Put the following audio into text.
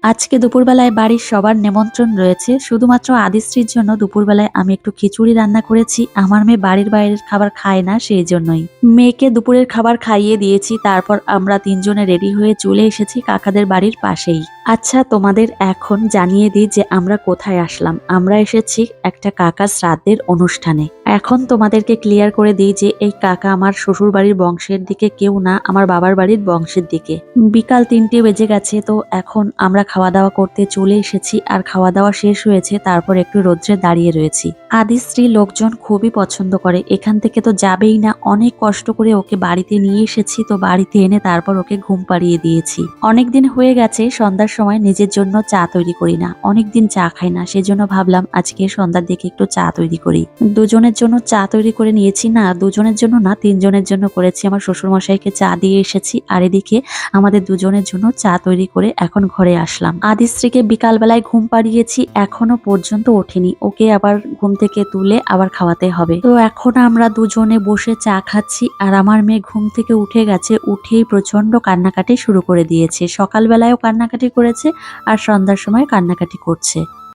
আজকে দুপুরবেলায় বাড়ির সবার নিমন্ত্রণ রয়েছে। শুধুমাত্র আদিশ্রীর জন্য দুপুরবেলায় আমি একটু খিচুড়ি রান্না করেছি। আমার মেয়ে বাড়ির বাইরের খাবার খায় না, সেই জন্যই। মেয়েকে দুপুরের খাবার খাইয়ে দিয়েছি, তারপর আমরা তিনজনে রেডি হয়ে চলে এসেছি কাকাদের বাড়ির পাশেই। আচ্ছা, তোমাদের এখন জানিয়ে দিই যে আমরা কোথায় আসলাম। আমরা এসেছি একটা কাকা শ্রাদ্ধের অনুষ্ঠানে। এখন তোমাদেরকে ক্লিয়ার করে দিই যে এই কাকা আমার শ্বশুর বাড়ির বংশের দিকে কেউ না, আমার বাবার বাড়ির বংশের দিকে। বিকাল ৩টে বেজে গেছে, তো এখন আমরা খাওয়া দাওয়া করতে চলে এসেছি। আর খাওয়া দাওয়া শেষ হয়েছে, তারপর একটু রোদ্রে দাঁড়িয়ে রয়েছি। আদিশ্রী লোকজন খুবই পছন্দ করে, এখান থেকে তো যাবেই না। অনেক কষ্ট করে ওকে বাড়িতে নিয়ে এসেছি, তো বাড়িতে এনে তারপর ওকে ঘুম পাড়িয়ে দিয়েছি। অনেকদিন হয়ে গেছে সন্ধ্যার সময় নিজের জন্য চা তৈরি করি না, অনেকদিন চা খাই না, সেজন্য ভাবলাম আজকে সন্ধ্যার দিকে একটু চা তৈরি করি। দুজনের জন্য চা তৈরি করে নিয়েছি, না দুজনের জন্য না, তিনজনের জন্য করেছি। আমার শ্বশুর মশাইকে চা দিয়ে এসেছি, আর এদিকে আমাদের দুজনের জন্য চা তৈরি করে এখন ঘরে আসলাম। আদিশ্রীকে বিকালবেলায় ঘুম পাড়িয়েছি, এখনো পর্যন্ত ওঠেনি। ওকে আবার ঘুম থেকে তুলে আবার খাওয়াতে হবে। তো এখন আমরা দুজনে বসে চা খাচ্ছি, আর আমার মেয়ে ঘুম থেকে উঠে গেছে। উঠেই প্রচন্ড কান্নাকাটি শুরু করে দিয়েছে। সকালবেলায়ও কান্নাকাটি করেছে, আর সন্ধ্যার সময় কান্নাকাটি করছে।